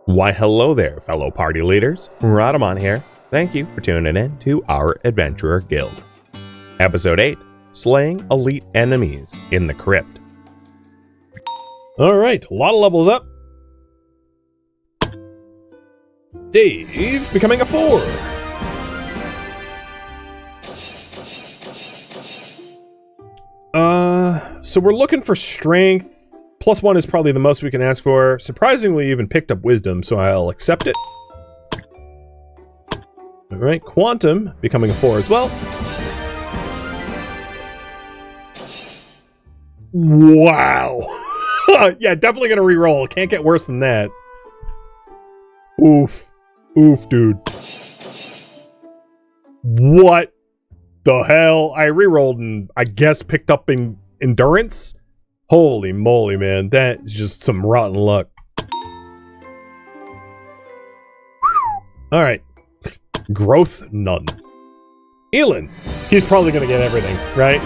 Why hello there, fellow party leaders. Rhadamant here. Thank you for tuning in to our Adventurer Guild. Episode 8, Slaying Elite Enemies in the Crypt. Alright, a lot of levels up. Dave becoming a 4. So we're looking for strength. +1 is probably the most we can ask for. Surprisingly, we even picked up wisdom, so I'll accept it. Alright, quantum becoming a 4 as well. Wow. Yeah, definitely gonna re-roll. Can't get worse than that. Oof. Oof, dude. What the hell? I re-rolled and I guess picked up in endurance? Holy moly, man. That is just some rotten luck. Alright. Growth, none. Elin. He's probably gonna get everything, right?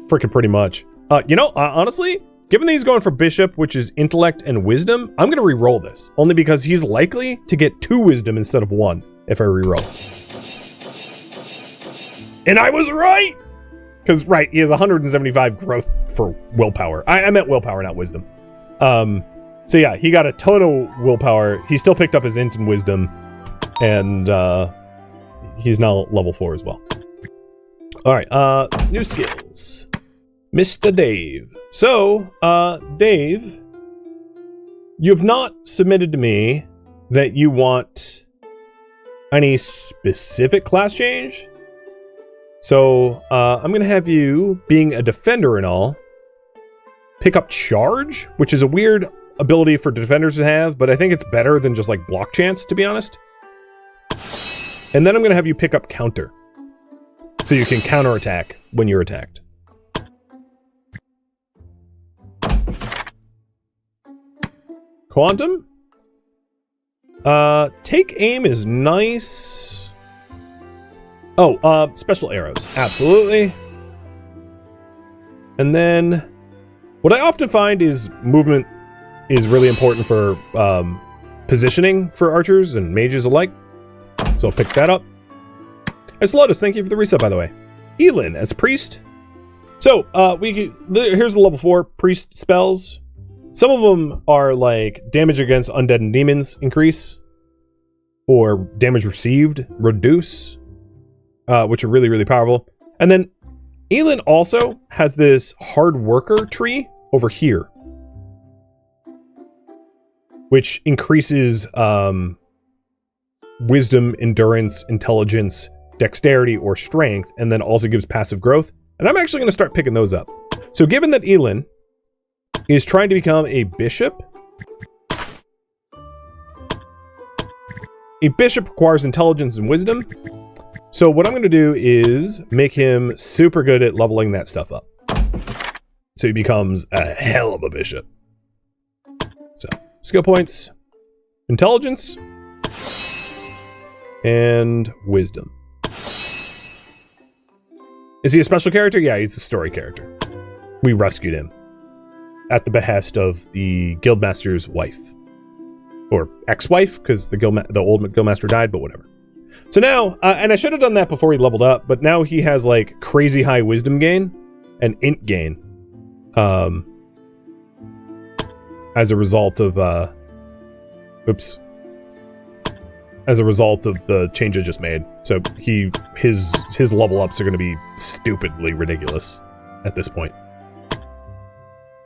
Freaking pretty much. Honestly, given that he's going for bishop, which is intellect and wisdom, I'm gonna re-roll this. Only because he's likely to get 2 wisdom instead of 1 if I re-roll. And I was right! Because, right, he has 175 growth for willpower. I meant willpower, not wisdom. So yeah, he got a ton of willpower. He still picked up his int and wisdom. And, he's now level 4 as well. Alright, new skills. Mr. Dave. So, Dave, you've not submitted to me that you want any specific class change. So, I'm gonna have you, being a defender and all, pick up charge, which is a weird ability for defenders to have, but I think it's better than just like block chance, to be honest. And then I'm gonna have you pick up counter, so you can counterattack when you're attacked. Quantum? Take aim is nice. Oh, special arrows. Absolutely. And then, what I often find is movement is really important for positioning for archers and mages alike. So I'll pick that up. Lotus, thank you for the reset, by the way. Elin as priest. So, here's the level 4 priest spells. Some of them are like damage against undead and demons increase, or damage received reduce, which are really, really powerful. And then Elin also has this hard worker tree over here, which increases wisdom, endurance, intelligence, dexterity, or strength, and then also gives passive growth. And I'm actually going to start picking those up. So given that Elin is trying to become a bishop requires intelligence and wisdom. So what I'm going to do is make him super good at leveling that stuff up, so he becomes a hell of a bishop. So skill points, intelligence, and wisdom. Is he a special character? Yeah, he's a story character. We rescued him at the behest of the guildmaster's wife, or ex-wife, because the old guildmaster died, but whatever. So now, and I should have done that before he leveled up, but now he has like crazy high wisdom gain and int gain, as a result of as a result of the change I just made. So his level ups are going to be stupidly ridiculous at this point.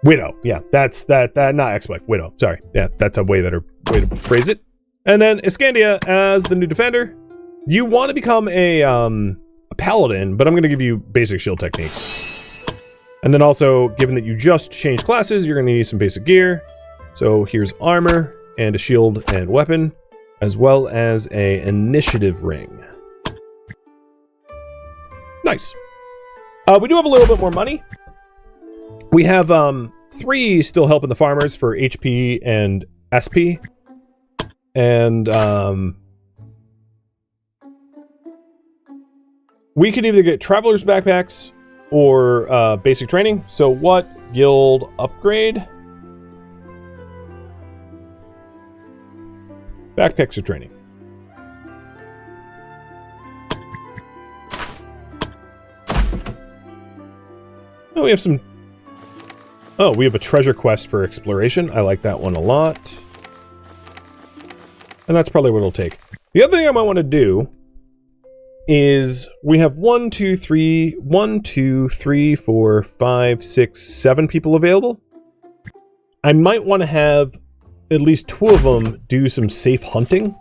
Widow, yeah, that's that not ex-wife, widow. Sorry, yeah, that's a way better way to phrase it. And then Iscandia as the new defender. You want to become a paladin, but I'm going to give you basic shield techniques. And then also, given that you just changed classes, you're going to need some basic gear. So here's armor and a shield and weapon, as well as a initiative ring. Nice. We do have a little bit more money. We have 3 still helping the farmers for HP and SP. And we could either get traveler's backpacks or basic training. So what guild upgrade. Backpacks or training. Oh, we have some... Oh, we have a treasure quest for exploration. I like that one a lot. And that's probably what it'll take. The other thing I might want to do is we have 1, 2, 3, 4, 5, 6, 7 people available. I might want to have at least 2 of them do some safe hunting.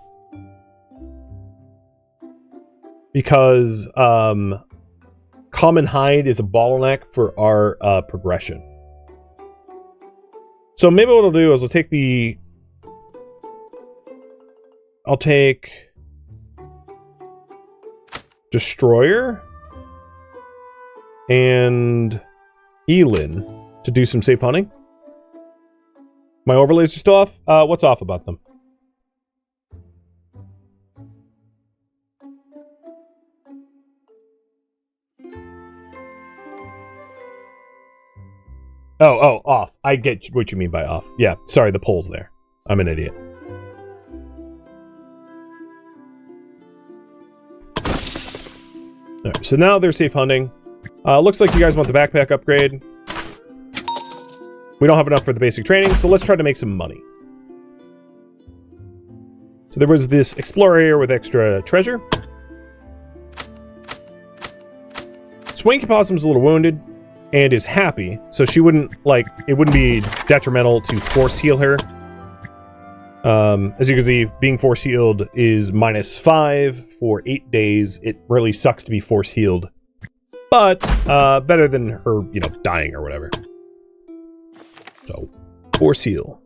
Because common hide is a bottleneck for our progression. So maybe what I'll do is I'll take Destroyer and Elin to do some safe hunting. My overlays are still off? What's off about them? Oh, off. I get what you mean by off. Yeah, sorry, the poll's there. I'm an idiot. Alright, so now they're safe hunting. Looks like you guys want the backpack upgrade. We don't have enough for the basic training, so let's try to make some money. So there was this explorer area with extra treasure. Swanky Possum's a little wounded and is happy, so she wouldn't, like, it wouldn't be detrimental to force heal her. As you can see, being force healed is -5 for 8 days. It really sucks to be force healed, but better than her, you know, dying or whatever. So, force heal.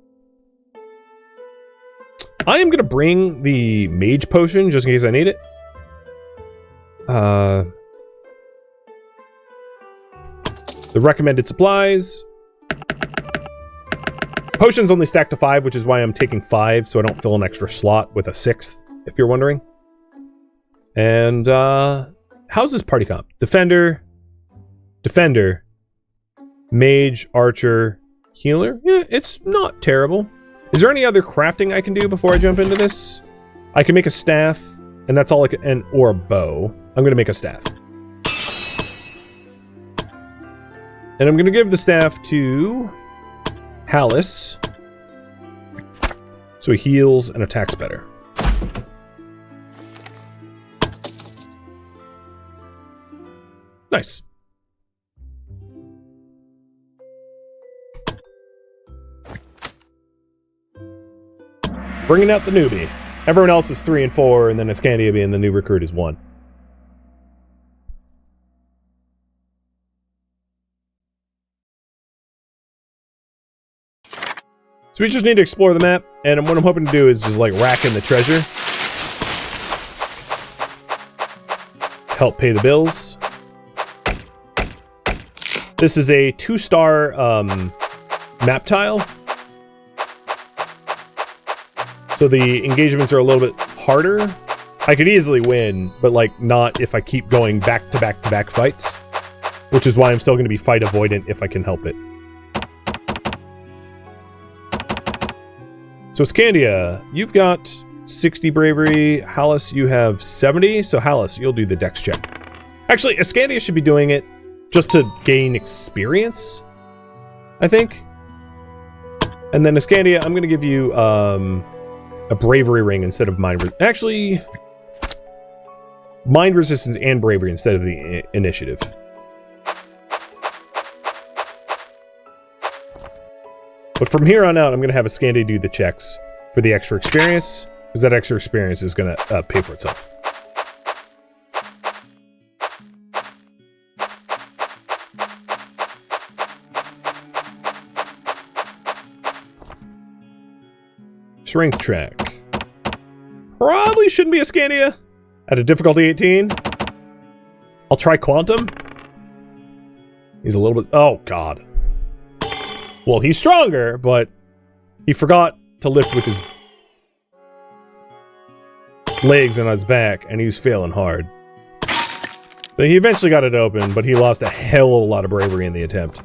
I am gonna bring the mage potion just in case I need it. The recommended supplies. Potions only stack to 5, which is why I'm taking 5, so I don't fill an extra slot with a 6th, if you're wondering. And, how's this party comp? Defender, Mage, Archer, Healer? Yeah, it's not terrible. Is there any other crafting I can do before I jump into this? I can make a staff, and that's all I can, or a bow. I'm gonna make a staff. And I'm gonna give the staff to Hallis, so he heals and attacks better. Nice. Bringing out the newbie. Everyone else is 3 and 4, and then Ascandia being the new recruit is 1. So we just need to explore the map, and what I'm hoping to do is just, like, rack in the treasure. Help pay the bills. This is a 2-star map tile. So the engagements are a little bit harder. I could easily win, but, like, not if I keep going back-to-back-to-back fights. Which is why I'm still going to be fight avoidant if I can help it. So Scandia, you've got 60 bravery. Hallis, you have 70. So Hallis, you'll do the dex check. Actually, Scandia should be doing it just to gain experience, I think. And then Scandia, I'm going to give you a bravery ring instead of mind. Actually, mind resistance and bravery instead of the initiative. But from here on out, I'm going to have Ascandia do the checks for the extra experience, because that extra experience is going to pay for itself. Strength track. Probably shouldn't be Ascandia at a difficulty 18. I'll try Quantum. He's a little bit... Oh, God. Well, he's stronger, but he forgot to lift with his legs on his back, and he's failing hard. So he eventually got it open, but he lost a hell of a lot of bravery in the attempt.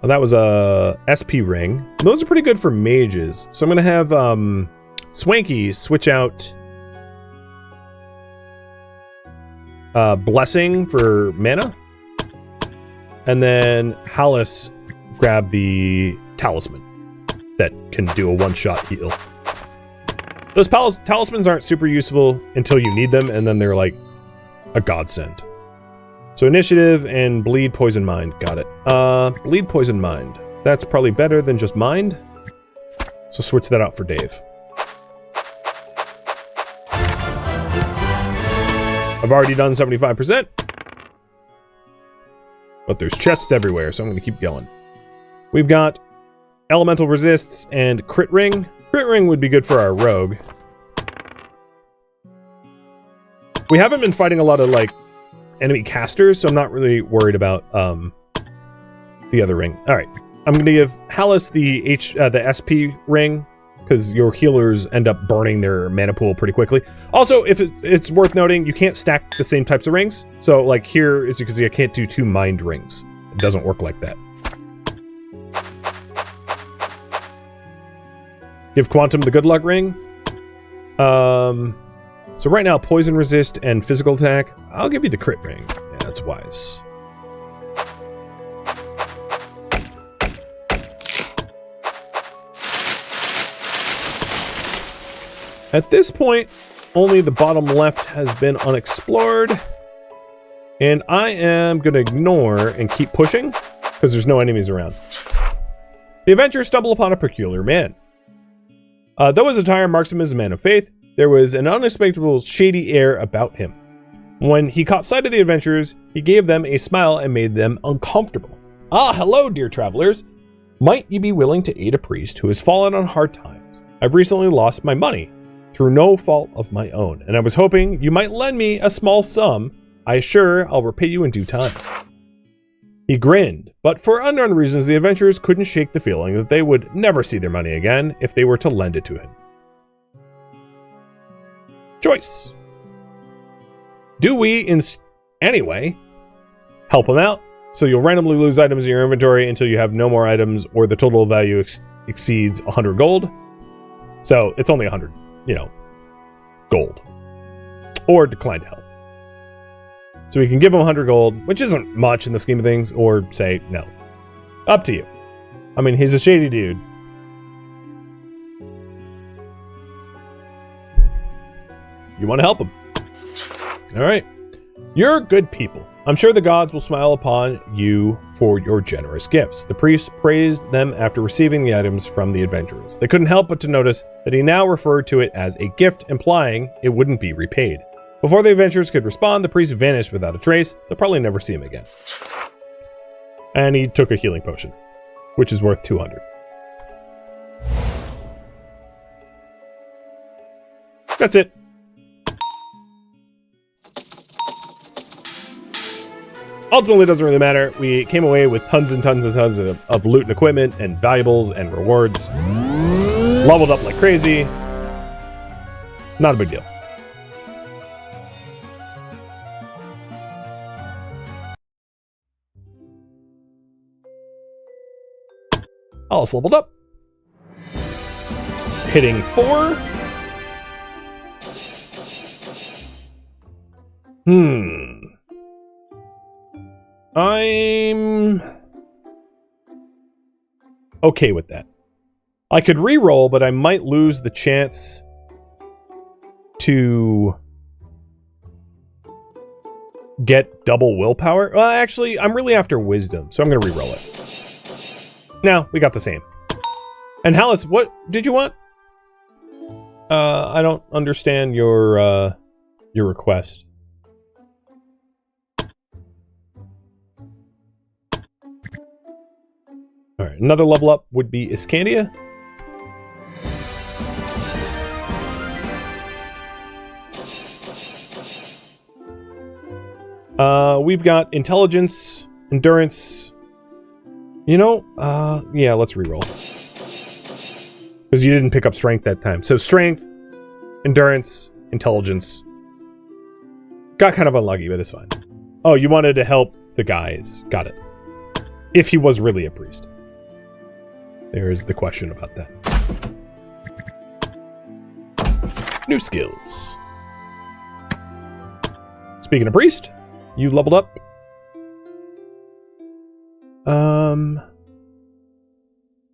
Well, that was a SP ring. Those are pretty good for mages. So I'm going to have Swanky switch out Blessing for mana. And then Hallis grab the Talisman that can do a one-shot heal. Those talismans aren't super useful until you need them, and then they're like a godsend. So initiative and bleed poison mind. Got it. Bleed poison mind. That's probably better than just mind. So switch that out for Dave. I've already done 75%. But there's chests everywhere, so I'm going to keep going. We've got elemental resists and crit ring. Crit ring would be good for our rogue. We haven't been fighting a lot of like enemy casters, so I'm not really worried about the other ring. All right, I'm going to give Hallis the SP ring because your healers end up burning their mana pool pretty quickly. Also, if it's worth noting, you can't stack the same types of rings. So like here, as you can see, I can't do 2 mind rings. It doesn't work like that. Give Quantum the good luck ring. So right now, poison resist and physical attack. I'll give you the crit ring. Yeah, that's wise. At this point, only the bottom left has been unexplored. And I am going to ignore and keep pushing because there's no enemies around. The adventurers stumble upon a peculiar man. Though his attire marks him as a man of faith, there was an unexpected shady air about him. When he caught sight of the adventurers, he gave them a smile and made them uncomfortable. Ah, hello, dear travelers. Might you be willing to aid a priest who has fallen on hard times? I've recently lost my money through no fault of my own, and I was hoping you might lend me a small sum. I assure I'll repay you in due time. He grinned, but for unknown reasons, the adventurers couldn't shake the feeling that they would never see their money again if they were to lend it to him. Choice. Do we, anyway, help him out? So you'll randomly lose items in your inventory until you have no more items or the total value exceeds 100 gold. So it's only 100, gold. Or decline to help. So we can give him 100 gold, which isn't much in the scheme of things, or say no. Up to you. I mean, he's a shady dude. You want to help him. All right. You're good people. I'm sure the gods will smile upon you for your generous gifts. The priest praised them after receiving the items from the adventurers. They couldn't help but to notice that he now referred to it as a gift, implying it wouldn't be repaid. Before the adventurers could respond, the priest vanished without a trace. They'll probably never see him again. And he took a healing potion, which is worth 200. That's it. Ultimately, it doesn't really matter. We came away with tons and tons and tons of loot and equipment and valuables and rewards. Leveled up like crazy. Not a big deal. Alice leveled up. Hitting 4. I'm okay with that. I could re-roll, but I might lose the chance to get double willpower. Well, actually, I'm really after wisdom, so I'm going to re-roll it. No, we got the same. And Hallis, what did you want? I don't understand your request. All right, another level up would be Iscandia. We've got intelligence, endurance. Yeah, let's reroll. Because you didn't pick up strength that time. So strength, endurance, intelligence. Got kind of unlucky, but it's fine. Oh, you wanted to help the guys. Got it. If he was really a priest. There's the question about that. New skills. Speaking of priest, you leveled up.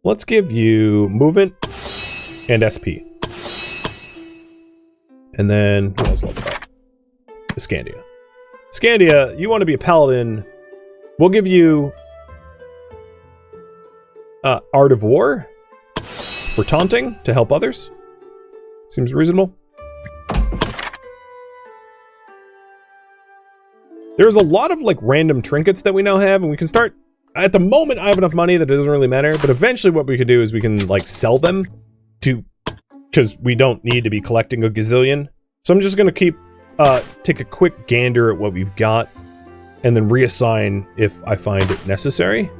Let's give you movement and SP. And then who else leveled up? Scandia. Scandia, you want to be a paladin. We'll give you Art of War for taunting to help others. Seems reasonable. There's a lot of like random trinkets that we now have, and we can start. At the moment, I have enough money that it doesn't really matter, but eventually what we could do is we can like sell them to, because we don't need to be collecting a gazillion. So I'm just going to take a quick gander at what we've got and then reassign if I find it necessary.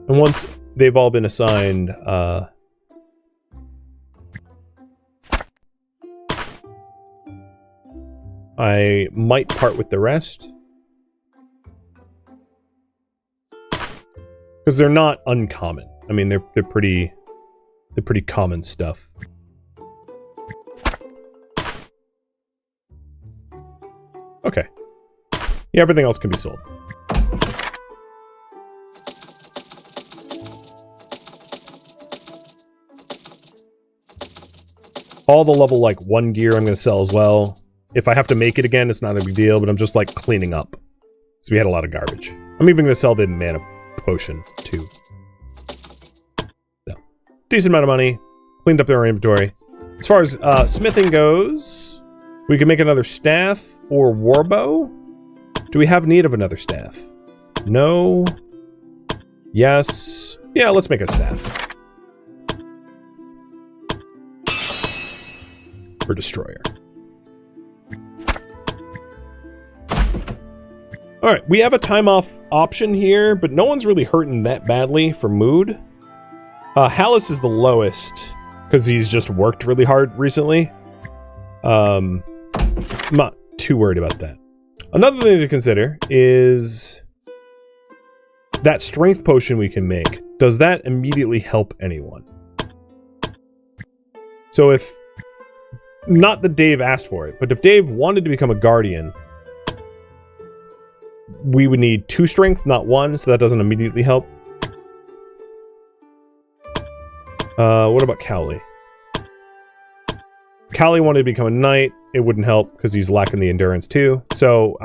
And once they've all been assigned, I might part with the rest. Because they're not uncommon. I mean, they're pretty common stuff. Okay. Yeah, everything else can be sold. All the level, like, 1 gear I'm going to sell as well. If I have to make it again, it's not a big deal, but I'm just, like, cleaning up. So we had a lot of garbage. I'm even going to sell the mana potion, too. So, decent amount of money. Cleaned up our inventory. As far as smithing goes, we can make another staff or warbow. Do we have need of another staff? No. Yes. Yeah, let's make a staff. For destroyer. Alright, we have a time off option here, but no one's really hurting that badly for mood. Hallis is the lowest, because he's just worked really hard recently. I'm not too worried about that. Another thing to consider is that strength potion we can make. Does that immediately help anyone? So if not that Dave asked for it, but if Dave wanted to become a guardian, we would need 2 strength, not 1, so that doesn't immediately help. What about Cowley? Cowley wanted to become a knight. It wouldn't help because he's lacking the endurance too. So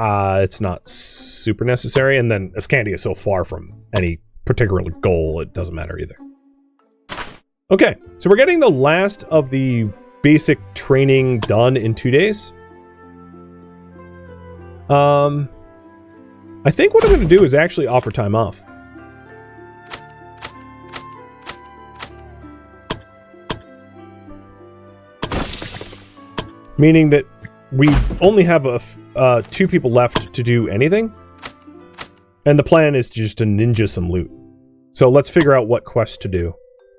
it's not super necessary. And then Ascandia is so far from any particular goal, it doesn't matter either. Okay, so we're getting the last of the basic training done in 2 days. I think what I'm going to do is actually offer time off. Meaning that we only have 2 people left to do anything. And the plan is just to ninja some loot. So let's figure out what quest to do.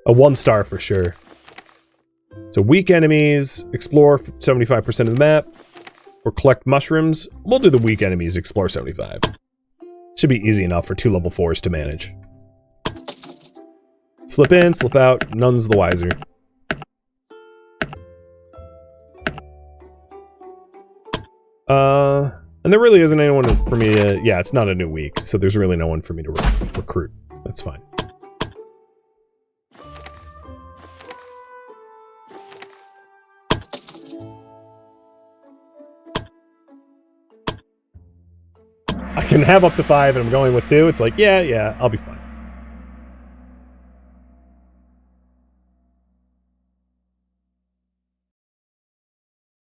A 1-star for sure. So weak enemies, explore 75% of the map, or collect mushrooms. We'll do the weak enemies, explore 75. Should be easy enough for 2 level 4s to manage. Slip in, slip out, none's the wiser. And there really isn't anyone for me to... Yeah, it's not a new week, so there's really no one for me to recruit. That's fine. I can have up to 5 and I'm going with 2. It's like, yeah, I'll be fine.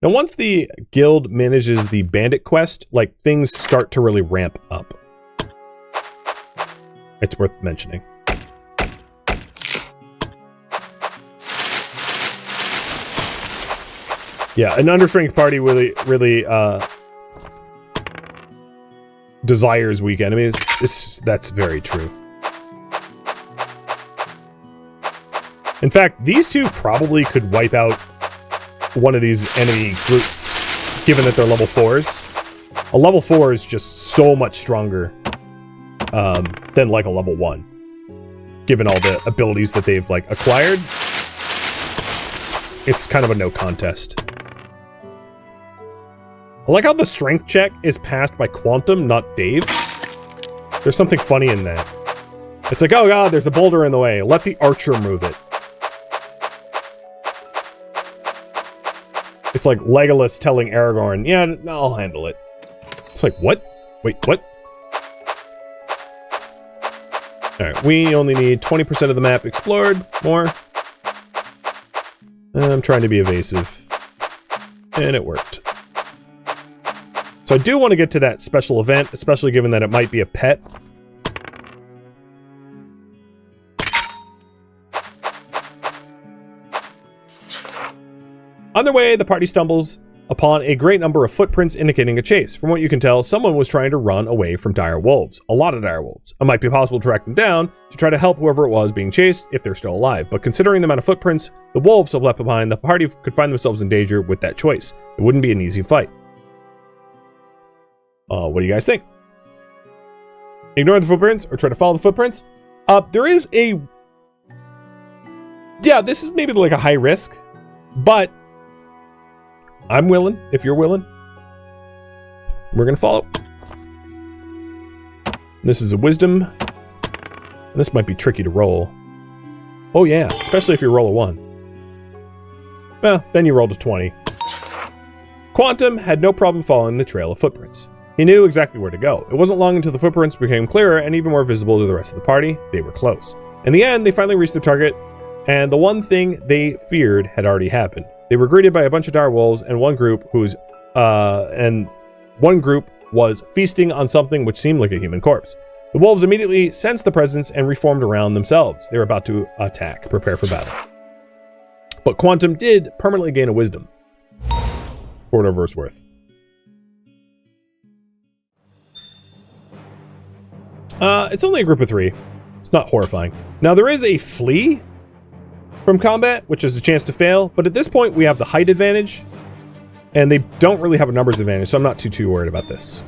Now, once the guild manages the bandit quest, like, things start to really ramp up. It's worth mentioning. Yeah, an understrength party really desires weak enemies. That's very true. In fact, these two probably could wipe out one of these enemy groups, given that they're level 4s. A level 4 is just so much stronger than like a level 1, given all the abilities that they've like acquired. It's kind of a no contest. I like how the strength check is passed by Quantum, not Dave. There's something funny in that. It's like, oh god, there's a boulder in the way. Let the archer move it. It's like Legolas telling Aragorn, yeah, I'll handle it. It's like, what? Wait, what? Alright, we only need 20% of the map explored. More. I'm trying to be evasive. And it worked. So I do want to get to that special event, especially given that it might be a pet. On their way, the party stumbles upon a great number of footprints indicating a chase. From what you can tell, someone was trying to run away from dire wolves. A lot of dire wolves. It might be possible to track them down to try to help whoever it was being chased if they're still alive. But considering the amount of footprints the wolves have left behind, the party could find themselves in danger with that choice. It wouldn't be an easy fight. What do you guys think? Ignore the footprints or try to follow the footprints? There is a... Yeah, this is maybe like a high risk, but I'm willing, if you're willing. We're gonna follow. This is a wisdom. And this might be tricky to roll. Oh yeah, especially if you roll a 1. Well, then you rolled a 20. Quantum had no problem following the trail of footprints. He knew exactly where to go. It wasn't long until the footprints became clearer and even more visible to the rest of the party. They were close. In the end, they finally reached their target, and the one thing they feared had already happened. They were greeted by a bunch of dire wolves, and one group was feasting on something which seemed like a human corpse. The wolves immediately sensed the presence and reformed around themselves. They were about to attack. Prepare for battle. But Quantum did permanently gain a wisdom. For whatever it's worth. It's only a group of 3. It's not horrifying. Now, there is a flee from combat, which is a chance to fail, but at this point, we have the height advantage, and they don't really have a numbers advantage, so I'm not too worried about this.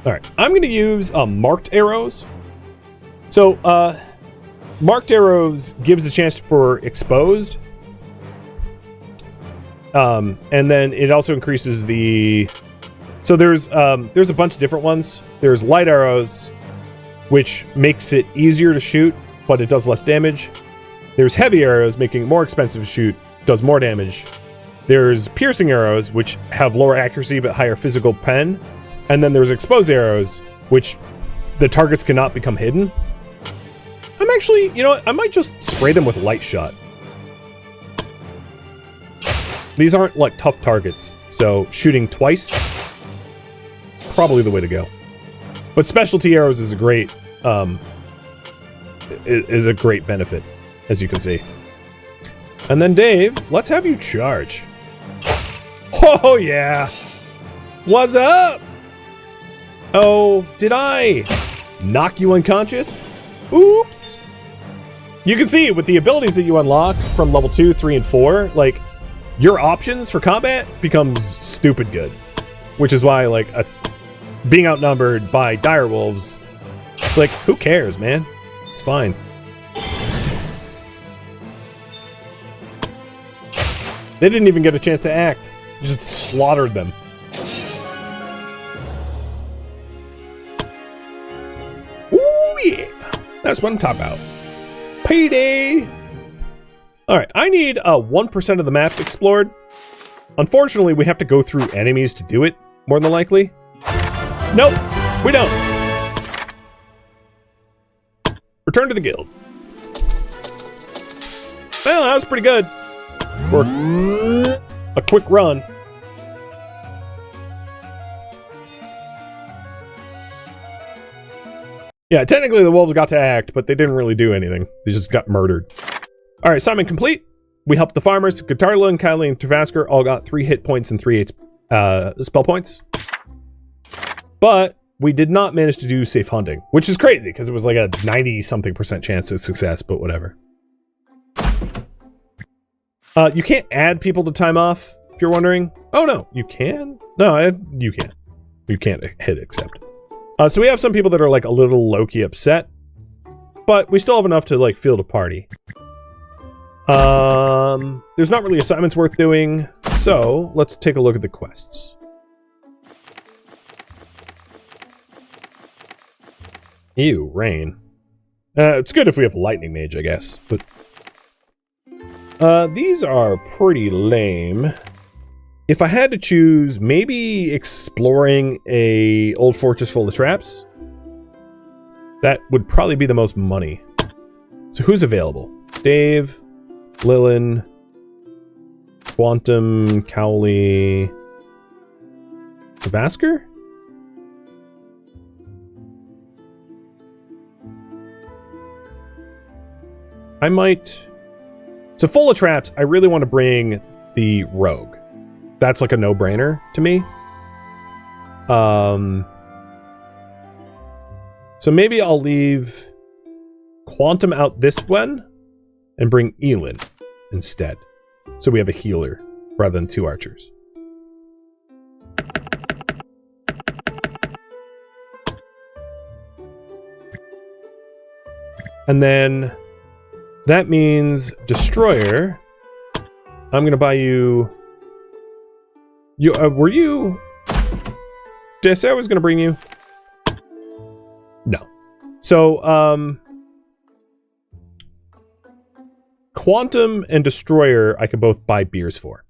Alright, I'm going to use marked arrows. So, marked arrows gives a chance for exposed. And then it also increases the... So there's a bunch of different ones. There's light arrows, which makes it easier to shoot, but it does less damage. There's heavy arrows, making it more expensive to shoot, does more damage. There's piercing arrows, which have lower accuracy but higher physical pen. And then there's exposed arrows, which the targets cannot become hidden. I'm actually, you know what? I might just spray them with light shot. These aren't like tough targets, so shooting twice, probably the way to go. But specialty arrows is a great benefit, as you can see. And then Dave, let's have you charge. Oh yeah, what's up? Oh, did I knock you unconscious? Oops. You can see with the abilities that you unlocked from level 2, 3, and 4, like, your options for combat becomes stupid good. Which is why, like, being outnumbered by dire wolves, it's like, who cares, man? It's fine. They didn't even get a chance to act. You just slaughtered them. Ooh, yeah. That's what I'm talking about. Payday! Alright, I need 1% of the map explored. Unfortunately, we have to go through enemies to do it, more than likely. Nope, we don't. Return to the guild. Well, that was pretty good. For a quick run. Yeah, technically the wolves got to act, but they didn't really do anything. They just got murdered. All right, assignment complete. We helped the farmers. Katarla and Kylie and Travasker all got 3 hit points and 3 spell points. But we did not manage to do safe hunting, which is crazy because it was like a 90-something% chance of success, but whatever. You can't add people to time off, if you're wondering. Oh, no, you can? No, you can't. You can't hit accept. So we have some people that are like a little low-key upset, but we still have enough to like field a party. There's not really assignments worth doing, so let's take a look at the quests. Ew, rain. It's good if we have lightning mage, I guess, but these are pretty lame. If I had to choose, maybe exploring a old fortress full of traps. That would probably be the most money. So who's available? Dave, Lilin, Quantum, Cowley, Vasker? I might... So full of traps, I really want to bring the rogue. That's like a no-brainer to me. So maybe I'll leave Quantum out this one and bring Elin instead. So we have a healer rather than 2 archers. And then that means Destroyer. I'm going to buy you... were you... Did I say I was going to bring you? No. So, Quantum and Destroyer I could both buy beers for.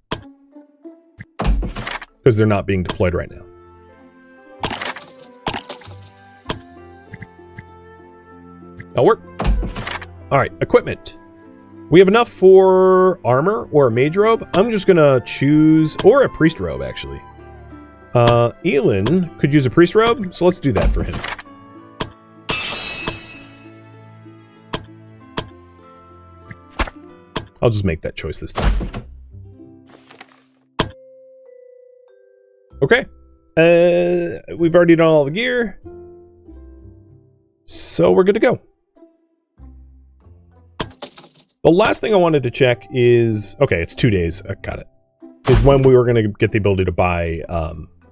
Because they're not being deployed right now. That'll work. Alright, equipment. We have enough for armor or a mage robe. I'm just gonna choose... Or a priest robe, actually. Elin could use a priest robe, so let's do that for him. I'll just make that choice this time. Okay. We've already done all the gear. So we're good to go. The last thing I wanted to check is... Okay, it's 2 days. I got it. Is when we were going to get the ability to buy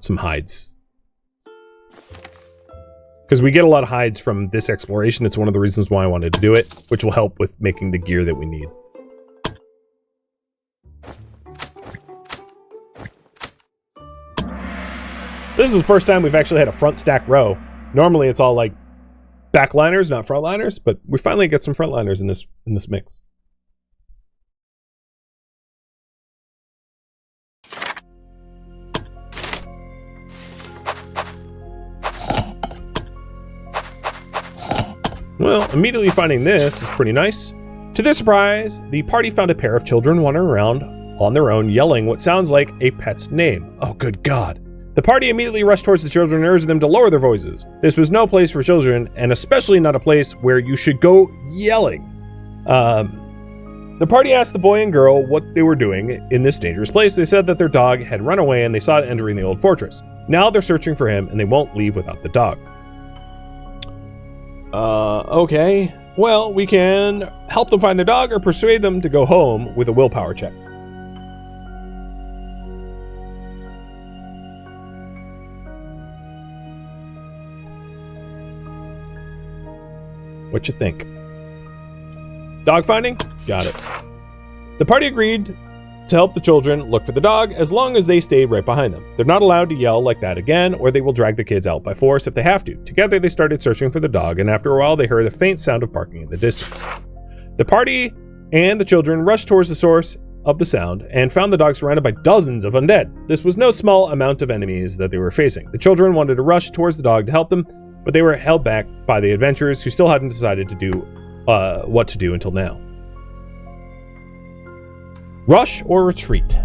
some hides. Because we get a lot of hides from this exploration. It's one of the reasons why I wanted to do it, which will help with making the gear that we need. This is the first time we've actually had a front stack row. Normally it's all like backliners, not frontliners, but we finally get some frontliners in this mix. Well, immediately finding this is pretty nice. To their surprise, the party found a pair of children wandering around on their own, yelling what sounds like a pet's name. Oh, good God. The party immediately rushed towards the children and urged them to lower their voices. This was no place for children, and especially not a place where you should go yelling. The party asked the boy and girl what they were doing in this dangerous place. They said that their dog had run away and they saw it entering the old fortress. Now they're searching for him and they won't leave without the dog. Okay. Well, we can help them find their dog or persuade them to go home with a willpower check. What you think? Dog finding? Got it. The party agreed to help the children look for the dog as long as they stayed right behind them. They're not allowed to yell like that again, or they will drag the kids out by force if they have to. Together they started searching for the dog, and after a while they heard a faint sound of barking in the distance. The party and the children rushed towards the source of the sound and found the dog surrounded by dozens of undead. This was no small amount of enemies that they were facing. The children wanted to rush towards the dog to help them, but they were held back by the adventurers who still hadn't decided to do what to do until now. Rush or retreat?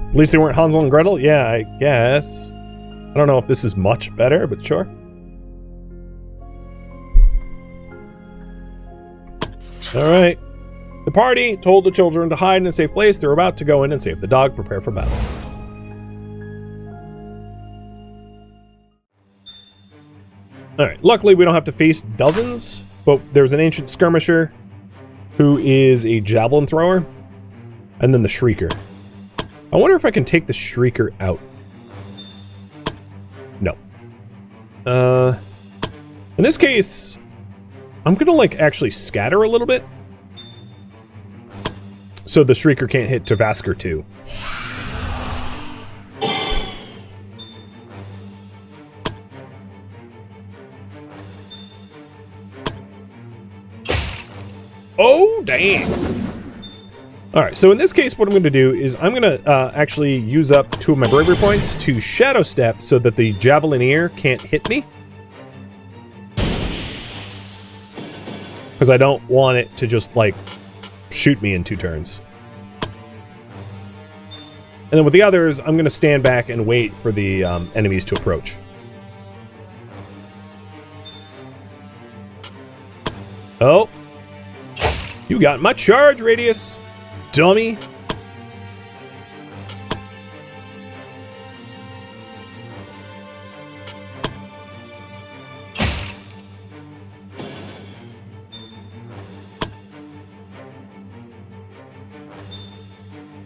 At least they weren't Hansel and Gretel? Yeah, I guess. I don't know if this is much better, but sure. All right. The party told the children to hide in a safe place. They're about to go in and save the dog. Prepare for battle. All right. Luckily, we don't have to face dozens, but there's an ancient skirmisher who is a javelin thrower, and then the shrieker. I wonder if I can take the shrieker out. No. In this case, I'm gonna like actually scatter a little bit, so the shrieker can't hit Tavasker too. Oh, damn. All right, so in this case, what I'm going to do is I'm going to actually use up 2 of my bravery points to shadow step so that the javelineer can't hit me. Because I don't want it to just, like, shoot me in 2 turns. And then with the others, I'm going to stand back and wait for the enemies to approach. Oh. You got my charge radius, dummy. And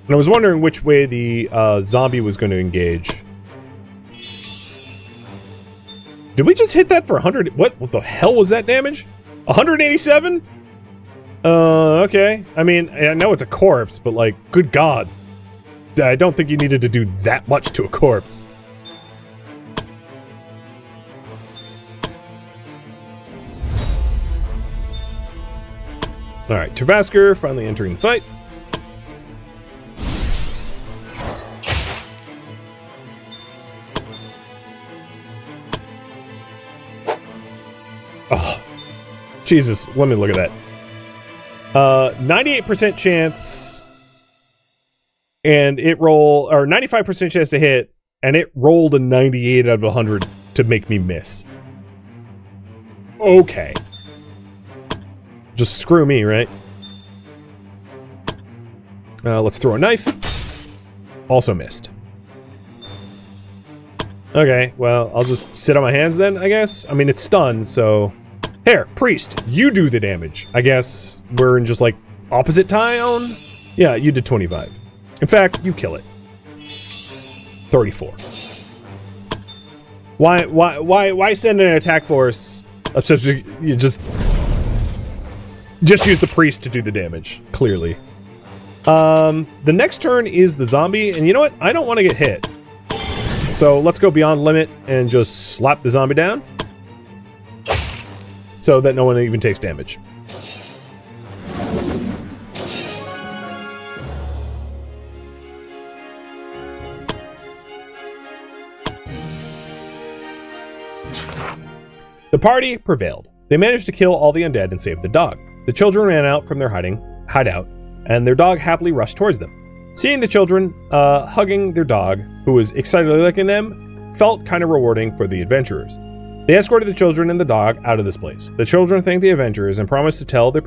I was wondering which way the zombie was going to engage. Did we just hit that for 100? What the hell was that damage? 187? Okay. I mean, I know it's a corpse, but like, good God. I don't think you needed to do that much to a corpse. Alright, Tavasker finally entering the fight. Oh, Jesus, let me look at that. 98% chance, and it roll, or 95% chance to hit, and it rolled a 98 out of 100 to make me miss. Okay. Just screw me, right? Let's throw a knife. Also missed. Okay, well, I'll just sit on my hands then, I guess. I mean, it's stunned, so... Here, priest, you do the damage. I guess we're in just, like, opposite town? Yeah, you did 25. In fact, you kill it. 34. Why send an attack force? You just use the priest to do the damage, clearly. The next turn is the zombie, and you know what? I don't want to get hit. So let's go beyond limit and just slap the zombie down. So that no one even takes damage. The party prevailed. They managed to kill all the undead and save the dog. The children ran out from their hideout, and their dog happily rushed towards them. Seeing the children hugging their dog, who was excitedly licking them, felt kind of rewarding for the adventurers. They escorted the children and the dog out of this place. The children thanked the adventurers and promised to tell the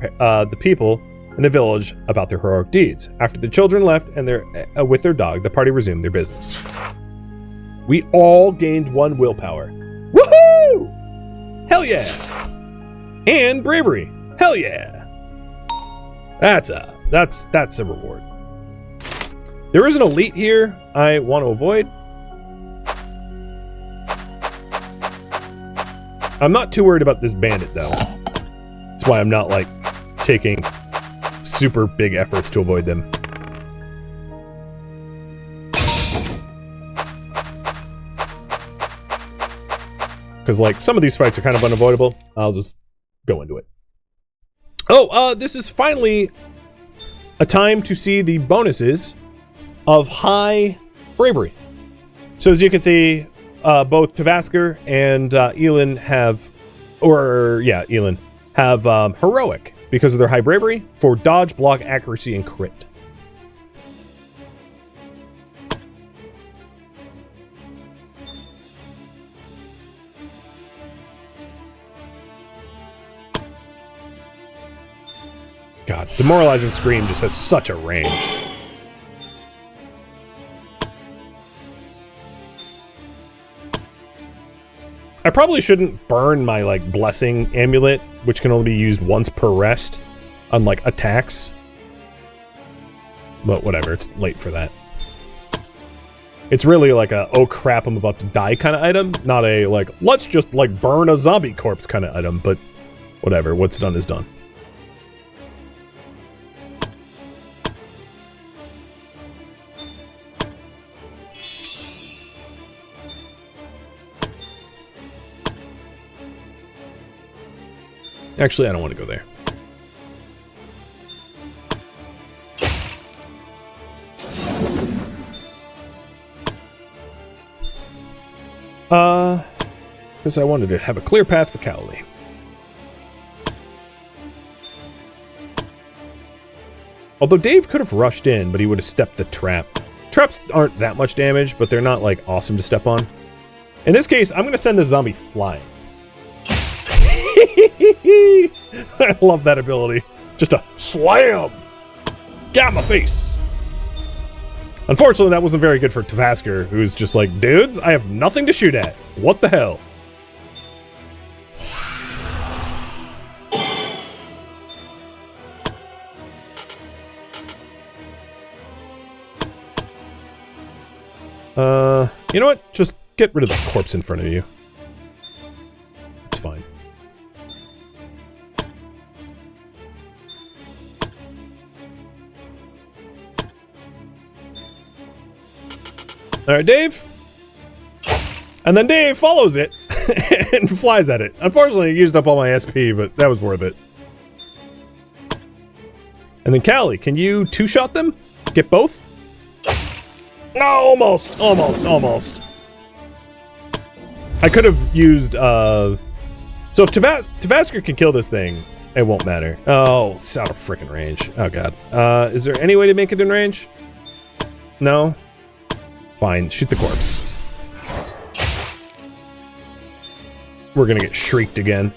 people in the village about their heroic deeds. After the children left and with their dog, the party resumed their business. We all gained 1 willpower. Woohoo! Hell yeah! And bravery. Hell yeah! That's a reward. There is an elite here I want to avoid. I'm not too worried about this bandit, though. That's why I'm not, like, taking super big efforts to avoid them. Because, like, some of these fights are kind of unavoidable. I'll just go into it. Oh, this is finally a time to see the bonuses of high bravery. So as you can see, both Tavasker and Elin have, heroic because of their high bravery for dodge, block, accuracy, and crit. God, Demoralizing Scream just has such a range. I probably shouldn't burn my, like, Blessing Amulet, which can only be used once per rest on, like, attacks. But whatever, it's late for that. It's really like a, oh crap, I'm about to die kind of item, not a, like, let's just, like, burn a zombie corpse kind of item, but whatever, what's done is done. Actually, I don't want to go there. Because I wanted to have a clear path for Cowley. Although Dave could have rushed in, but he would have stepped the trap. Traps aren't that much damage, but they're not, like, awesome to step on. In this case, I'm going to send the zombie flying. I love that ability. Just a slam! Get out of my face! Unfortunately, that wasn't very good for Tavasker, who's just like, dudes, I have nothing to shoot at. What the hell? You know what? Just get rid of the corpse in front of you. It's fine. Alright, Dave. And then Dave follows it and flies at it. Unfortunately, he used up all my SP, but that was worth it. And then Callie, can you two-shot them? Get both? No, almost. I could have used, so if Tavasker can kill this thing, it won't matter. Oh, it's out of freaking range. Oh, God. Is there any way to make it in range? No? Fine, shoot the corpse. We're gonna get shrieked again.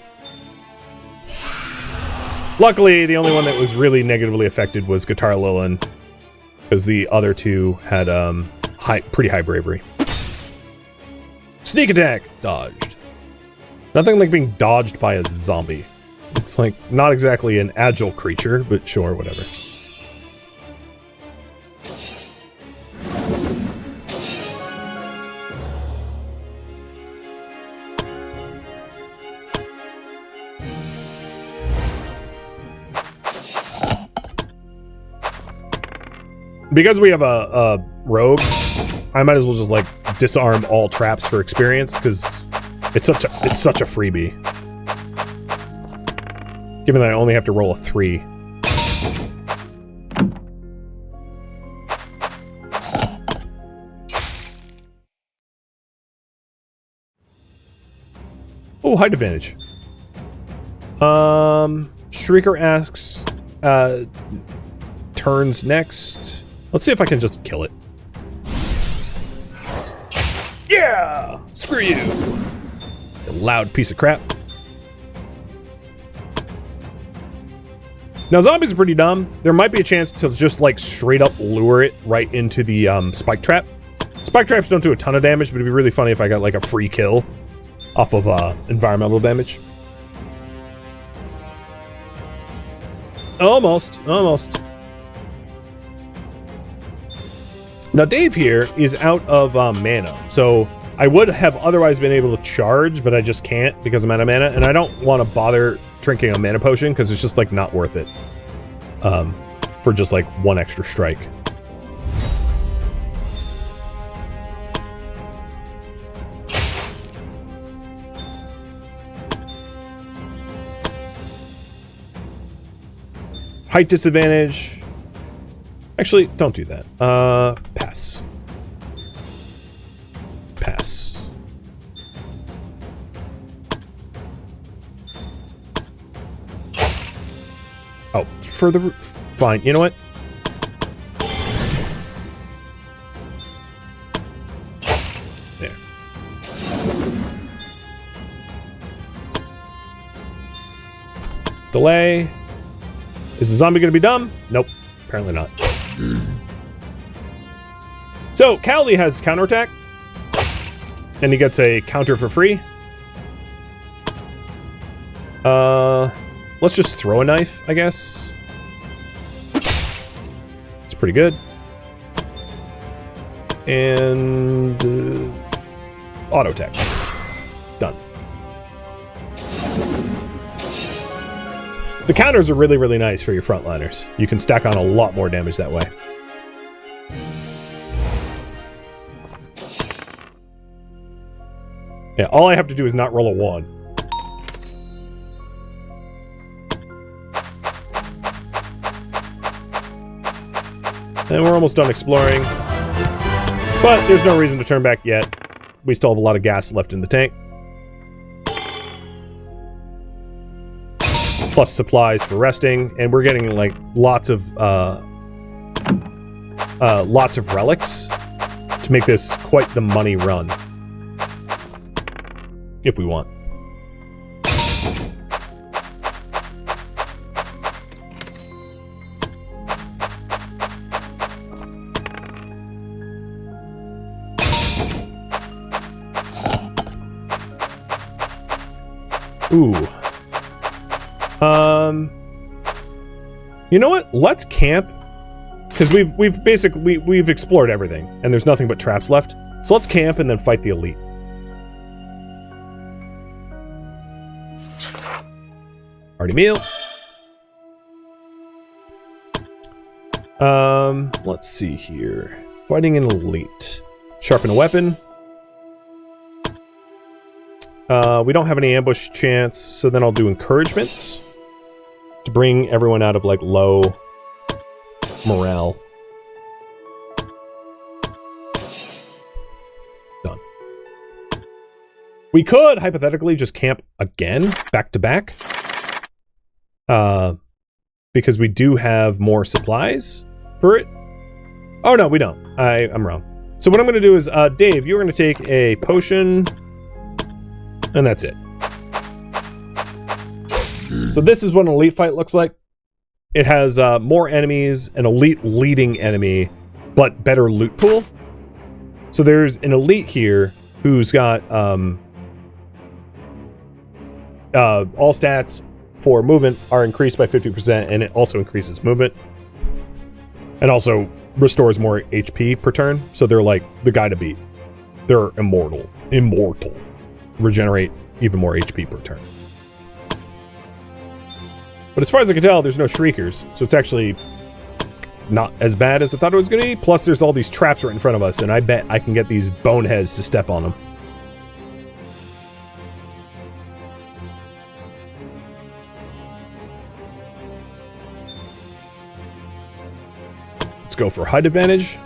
Luckily, the only one that was really negatively affected was Guitar Lilin, because the other two had pretty high bravery. Sneak attack! Dodged. Nothing like being dodged by a zombie. It's like, not exactly an agile creature, but sure, whatever. Because we have a rogue, I might as well just like disarm all traps for experience because it's such a freebie. Given that I only have to roll a 3. Oh, height advantage. Shrieker asks, turns next. Let's see if I can just kill it. Yeah! Screw you! You loud piece of crap. Now, zombies are pretty dumb. There might be a chance to just, like, straight up lure it right into the, spike trap. Spike traps don't do a ton of damage, but it'd be really funny if I got, like, a free kill off of, environmental damage. Almost. Now, Dave here is out of mana, so I would have otherwise been able to charge, but I just can't because I'm out of mana, and I don't want to bother drinking a mana potion because it's just, like, not worth it for just, like, one extra strike. Height disadvantage. Actually, don't do that. Pass. Pass. Oh, for the roof. Fine. You know what? There. Delay. Is the zombie going to be dumb? Nope. Apparently not. So, Cowley has counterattack. And he gets a counter for free. Let's just throw a knife, I guess. It's pretty good. And auto attack. Done. The counters are really, really nice for your frontliners. You can stack on a lot more damage that way. Yeah, all I have to do is not roll a 1. And we're almost done exploring. But there's no reason to turn back yet. We still have a lot of gas left in the tank. Plus supplies for resting. And we're getting, like, lots of relics to make this quite the money run. If we want. Ooh. You know what? Let's camp. Because we've basically we've explored everything, and there's nothing but traps left. So let's camp and then fight the elite. Hearty meal. Let's see here. Fighting an elite. Sharpen a weapon. We don't have any ambush chance, so then I'll do encouragements to bring everyone out of, like, low morale. Done. We could, hypothetically, just camp again, back to back. Because we do have more supplies for it. Oh, no, we don't. I'm wrong. So what I'm going to do is, Dave, you're going to take a potion... And that's it. So this is what an elite fight looks like. It has more enemies, an elite leading enemy, but better loot pool. So there's an elite here who's got all stats for movement are increased by 50%, and it also increases movement. And also restores more HP per turn. So they're like the guy to beat. They're immortal. Regenerate even more HP per turn. But as far as I can tell, there's no shriekers, so it's actually not as bad as I thought it was going to be. Plus, there's all these traps right in front of us, and I bet I can get these boneheads to step on them. Let's go for height advantage.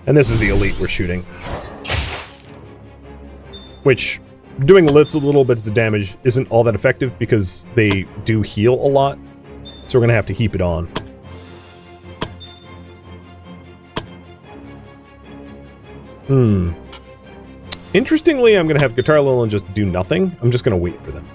And this is the elite we're shooting. Which, doing little bits of damage isn't all that effective because they do heal a lot. So we're going to have to heap it on. Interestingly, I'm going to have Guitar Lil and just do nothing. I'm just going to wait for them.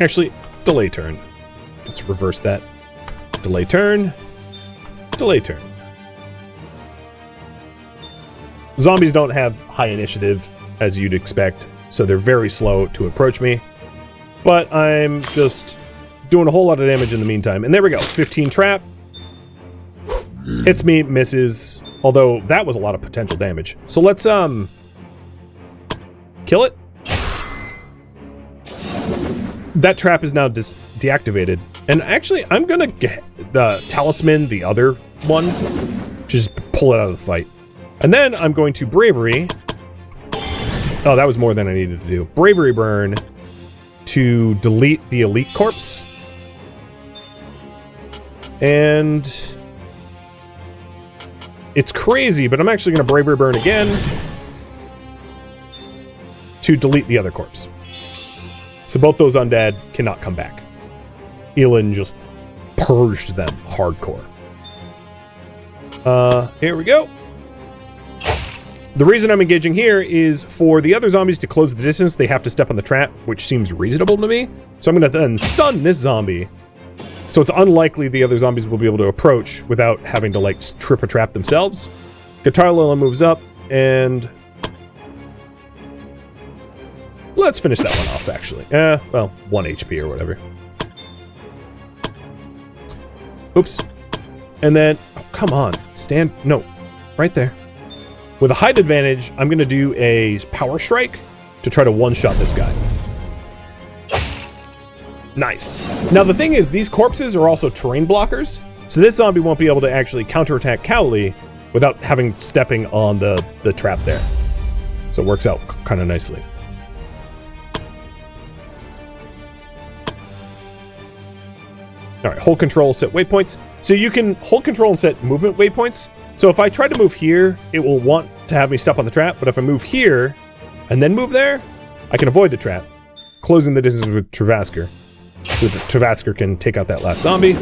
Actually, delay turn. Let's reverse that. Delay turn. Delay turn. Zombies don't have high initiative, as you'd expect, so they're very slow to approach me. But I'm just doing a whole lot of damage in the meantime. And there we go. 15 trap. Hits me, misses. Although, that was a lot of potential damage. So let's, kill it. That trap is now deactivated. And actually, I'm gonna get the talisman, the other one. Just pull it out of the fight. And then I'm going to bravery. Oh, that was more than I needed to do. Bravery burn to delete the elite corpse. And It's crazy, but I'm actually going to Bravery Burn again to delete the other corpse. So both those undead cannot come back. Elin just purged them hardcore. Here we go. The reason I'm engaging here is for the other zombies to close the distance, they have to step on the trap, which seems reasonable to me. So I'm going to then stun this zombie. So it's unlikely the other zombies will be able to approach without having to, like, trip a trap themselves. Guitar Lila moves up, and let's finish that one off, actually. Well, 1 HP or whatever. Oops. And then, oh, come on. Stand, no, right there. With a height advantage, I'm going to do a power strike to try to one-shot this guy. Nice. Now, the thing is, these corpses are also terrain blockers, so this zombie won't be able to actually counterattack Cowley without stepping on the trap there. So it works out kind of nicely. All right, hold control, set waypoints. So you can hold control and set movement waypoints. So if I try to move here, it will want to have me step on the trap, but if I move here and then move there, I can avoid the trap, closing the distance with Travasker. So that Travasker can take out that last zombie.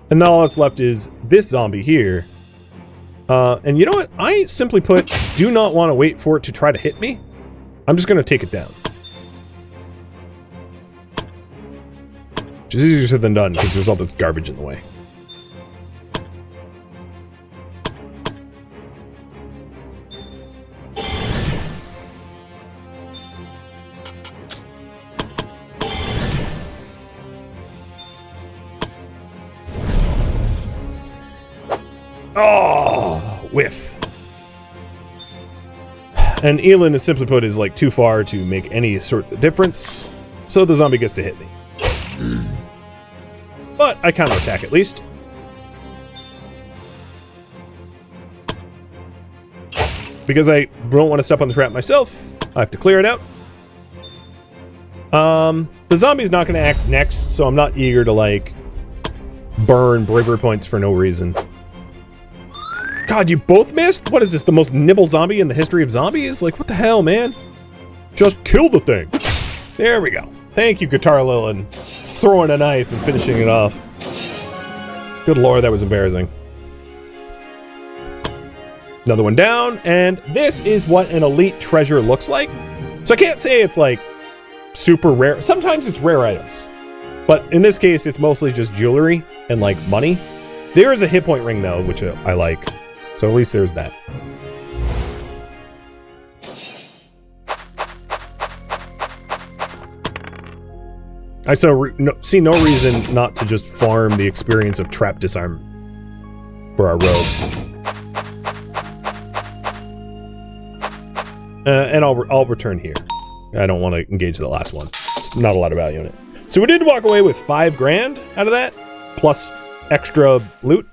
And now all that's left is this zombie here. And you know what? I simply put, do not want to wait for it to try to hit me. I'm just going to take it down. Which is easier said than done, because there's all this garbage in the way. Oh, whiff. And Elin, is simply put, is like too far to make any sort of difference, so the zombie gets to hit me. But I counterattack at least. Because I don't want to step on the trap myself, I have to clear it out. The zombie's not going to act next, so I'm not eager to, like, burn bravery points for no reason. God, you both missed? What is this, the most nibble zombie in the history of zombies? Like, what the hell, man? Just kill the thing. There we go. Thank you, Guitar Lilin. Throwing a knife and finishing it off. Good lord, that was embarrassing. Another one down, and this is what an elite treasure looks like. So I can't say it's, like, super rare. Sometimes it's rare items. But in this case, it's mostly just jewelry and, like, money. There is a hit point ring, though, which I like. So at least there's that. I see no reason not to just farm the experience of trap disarm for our rogue. And I'll return here. I don't want to engage the last one. It's not a lot of value in it. So we did walk away with 5 grand out of that, plus extra loot.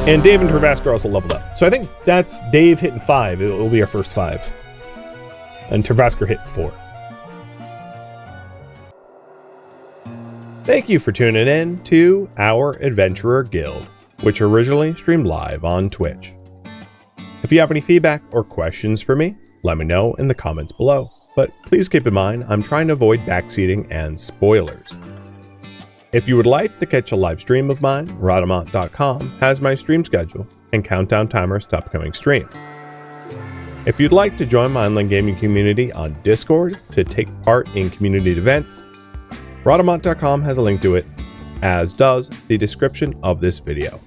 And Dave and Travasker also leveled up. So I think that's Dave hitting 5. It'll be our first 5. And Travasker hit 4. Thank you for tuning in to our Adventurer Guild, which originally streamed live on Twitch. If you have any feedback or questions for me, let me know in the comments below. But please keep in mind, I'm trying to avoid backseating and spoilers. If you would like to catch a live stream of mine, Rhadamant.com has my stream schedule and countdown timers to upcoming stream. If you'd like to join my online gaming community on Discord to take part in community events, Rhadamant.com has a link to it, as does the description of this video.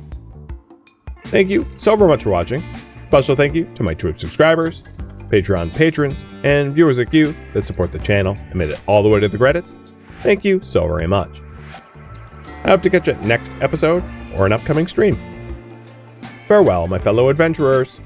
Thank you so very much for watching. Special thank you to my Twitch subscribers, Patreon patrons, and viewers like you that support the channel and made it all the way to the credits. Thank you so very much. I hope to catch you next episode or an upcoming stream. Farewell, my fellow adventurers.